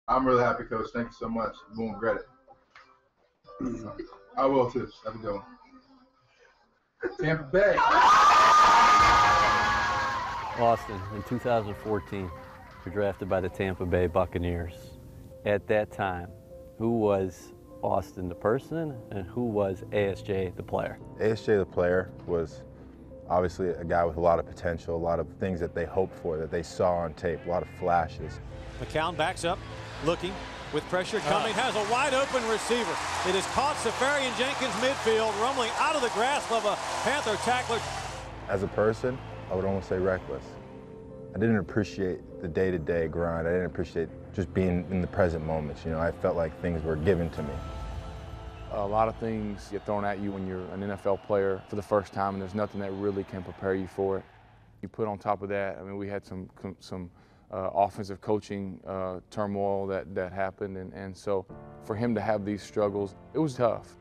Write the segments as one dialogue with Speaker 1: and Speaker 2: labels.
Speaker 1: I'm really happy, Coach. Thank you so much. You won't regret it. I will, too. Have a good one. Tampa Bay.
Speaker 2: Austin, in 2014, you're drafted by the Tampa Bay Buccaneers. At that time, who was Austin the person and who was ASJ the player?
Speaker 3: ASJ the player was obviously a guy with a lot of potential, a lot of things that they hoped for, that they saw on tape, a lot of flashes.
Speaker 4: McCOWN backs up, looking, with pressure coming, has a wide open receiver. It is caught Seferian-Jenkins midfield, rumbling out of the grasp of a Panther tackler.
Speaker 3: As a person, I would almost say reckless. I didn't appreciate the day-to-day grind. I didn't appreciate just being in the present moments. You know, I felt like things were given to me.
Speaker 5: A lot of things get thrown at you when you're an NFL player for the first time, and there's nothing that really can prepare you for it. You put on top of that, I mean, we had some offensive coaching turmoil that happened, and so for him to have these struggles, it was tough.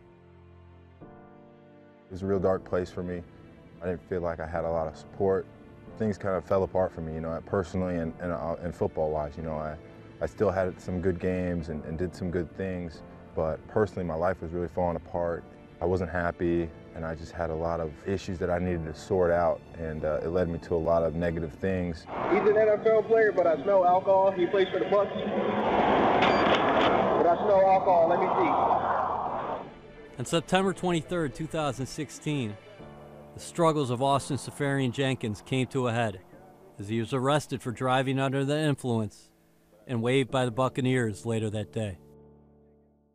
Speaker 3: It was a real dark place for me. I didn't feel like I had a lot of support. Things kind of fell apart for me, you know, personally and football-wise. You know, I still had some good games and did some good things, but personally my life was really falling apart. I wasn't happy, and I just had a lot of issues that I needed to sort out, and it led me to a lot of negative things.
Speaker 6: He's an NFL player, but I smell alcohol. He plays for the Bucs. But I smell alcohol. Let me see.
Speaker 2: On September 23, 2016, the struggles of Austin Seferian-Jenkins came to a head as he was arrested for driving under the influence and waived by the Buccaneers later that day.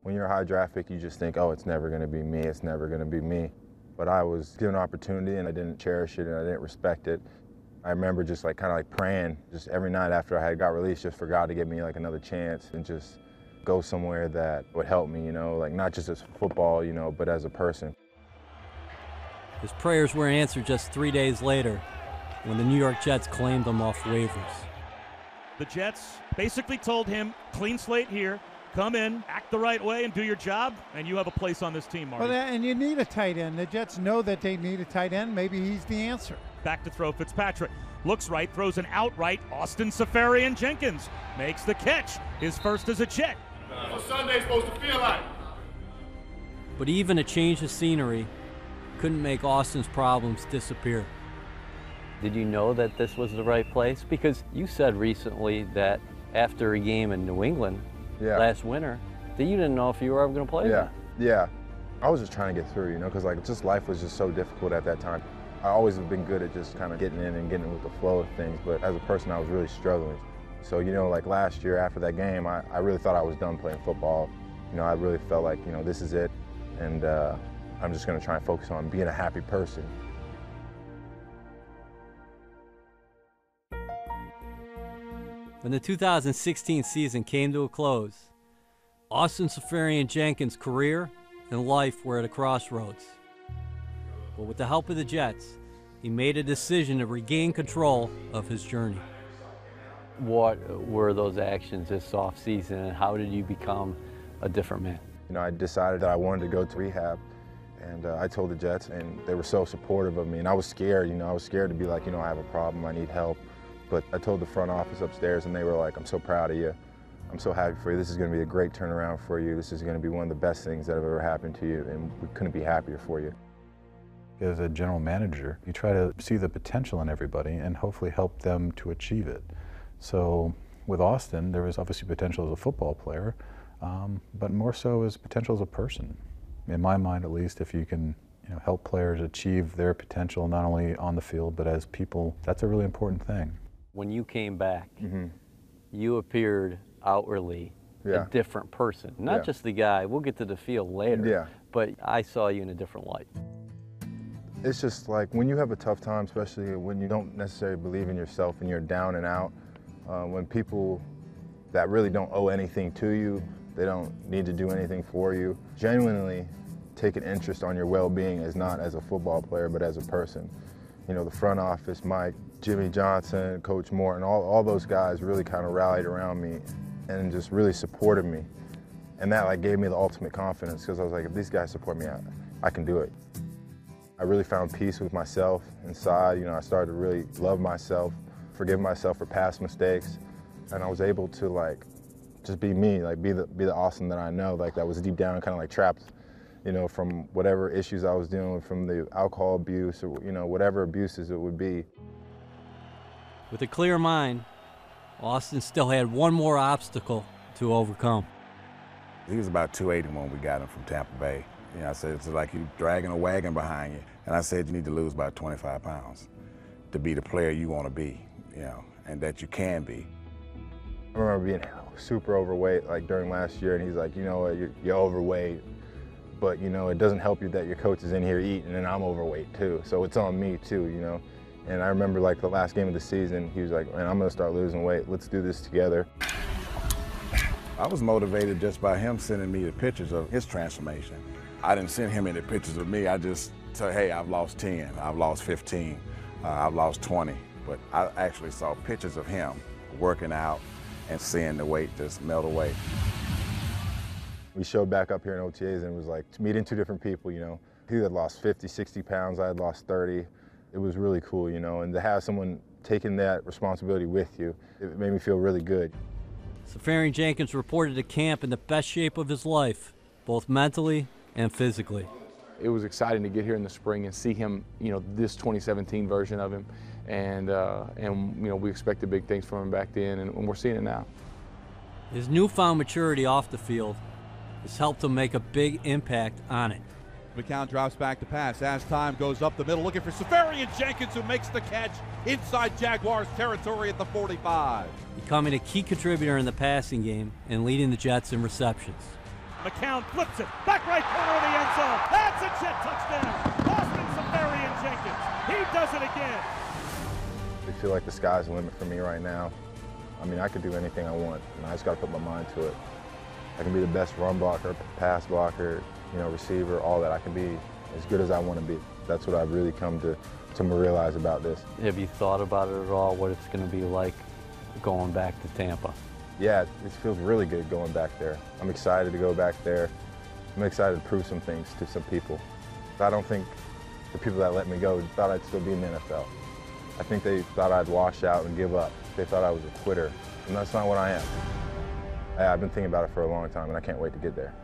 Speaker 3: When you're a high draft pick, you just think, oh, it's never going to be me, it's never going to be me. But I was given an opportunity, and I didn't cherish it, and I didn't respect it. I remember just like kind of like praying just every night after I had got released just for God to give me like another chance and just go somewhere that would help me, you know, like not just as football, you know, but as a person.
Speaker 2: His prayers were answered just 3 days later when the New York Jets claimed him off waivers.
Speaker 7: The Jets basically told him, clean slate here, come in, act the right way, and do your job, and you have a place on this team, Marty.
Speaker 8: Well, and you need a tight end. The Jets know that they need a tight end. Maybe he's the answer.
Speaker 7: Back to throw Fitzpatrick. Looks right, throws an outright. Austin Seferian-Jenkins makes the catch. His first as a Jet.
Speaker 1: That's what Sunday's supposed to feel like.
Speaker 2: But even a change of scenery couldn't make Austin's problems disappear. Did you know that this was the right place? Because you said recently that after a game in New England last winter, that you didn't know if you were ever going to play again.
Speaker 3: Yeah. I was just trying to get through, you know, because like just life was just so difficult at that time. I always have been good at just kind of getting in and getting with the flow of things, but as a person I was really struggling. So, you know, like last year after that game, I really thought I was done playing football. You know, I really felt like, you know, this is it, and I'm just going to try and focus on being a happy person.
Speaker 2: When the 2016 season came to a close, Austin Seferian-Jenkins' career and life were at a crossroads. But with the help of the Jets, he made a decision to regain control of his journey. What were those actions this offseason, and how did you become a different man?
Speaker 3: You know, I decided that I wanted to go to rehab, and I told the Jets, and they were so supportive of me, and I was scared, you know, I was scared to be like, you know, I have a problem, I need help. But I told the front office upstairs, and they were like, I'm so proud of you. I'm so happy for you. This is going to be a great turnaround for you. This is going to be one of the best things that have ever happened to you, and we couldn't be happier for you.
Speaker 9: As a general manager, you try to see the potential in everybody and hopefully help them to achieve it. So with Austin, there was obviously potential as a football player, but more so as potential as a person. In my mind, at least, if you can help players achieve their potential not only on the field but as people, that's a really important thing.
Speaker 2: When you came back, you appeared outwardly a different person. Not just the guy, we'll get to the field later, but I saw you in a different light.
Speaker 3: It's just like when you have a tough time, especially when you don't necessarily believe in yourself and you're down and out, when people that really don't owe anything to you, they don't need to do anything for you, genuinely take an interest on your well-being as not as a football player but as a person. You know, the front office, Mike, Jimmy Johnson, Coach Moore, and all those guys really kind of rallied around me and just really supported me. And that like gave me the ultimate confidence, because I was like, if these guys support me, I can do it. I really found peace with myself inside. You know, I started to really love myself, forgive myself for past mistakes, and I was able to like just be me, like be the Austin that I know, like that was deep down kind of like trapped, you know, from whatever issues I was dealing with, from the alcohol abuse or, you know, whatever abuses it would be.
Speaker 2: With a clear mind, Austin still had one more obstacle to overcome.
Speaker 10: He was about 280 when we got him from Tampa Bay. You know, I said, it's like you dragging a wagon behind you. And I said, you need to lose about 25 pounds to be the player you want to be, you know, and that you can be.
Speaker 3: I remember being super overweight like during last year, and he's like, you know what, you're overweight, but you know, it doesn't help you that your coach is in here eating and I'm overweight too, so it's on me too, you know. And I remember like the last game of the season, he was like, man, I'm gonna start losing weight, let's do this together.
Speaker 10: I was motivated just by him sending me the pictures of his transformation. I didn't send him any pictures of me, I just said, hey, I've lost 10, I've lost 15, I've lost 20, but I actually saw pictures of him working out and seeing the weight just melt away.
Speaker 3: We showed back up here in OTAs and it was like meeting two different people, you know. He had lost 50, 60 pounds, I had lost 30. It was really cool, you know, and to have someone taking that responsibility with you, it made me feel really good.
Speaker 2: Seferian-Jenkins reported to camp in the best shape of his life, both mentally and physically.
Speaker 5: It was exciting to get here in the spring and see him, you know, this 2017 version of him. And you know, we expected big things from him back then, and we're seeing it now.
Speaker 2: His newfound maturity off the field has helped him make a big impact on it.
Speaker 11: McCOWN drops back to pass as time goes up the middle, looking for Seferian-Jenkins, who makes the catch inside Jaguars territory at the 45.
Speaker 2: Becoming a key contributor in the passing game and leading the Jets in receptions.
Speaker 7: McCOWN flips it, back right corner of the end zone. That's a Jet touchdown. Austin Seferian-Jenkins, he does it again.
Speaker 3: I feel like the sky's the limit for me right now. I mean, I could do anything I want, and I just got to put my mind to it. I can be the best run blocker, pass blocker, you know, receiver, all that. I can be as good as I want to be. That's what I've really come to realize about this.
Speaker 2: Have you thought about it at all, what it's going to be like going back to Tampa?
Speaker 3: Yeah, it feels really good going back there. I'm excited to go back there. I'm excited to prove some things to some people. I don't think the people that let me go thought I'd still be in the NFL. I think they thought I'd wash out and give up. They thought I was a quitter, and that's not what I am. I've been thinking about it for a long time, and I can't wait to get there.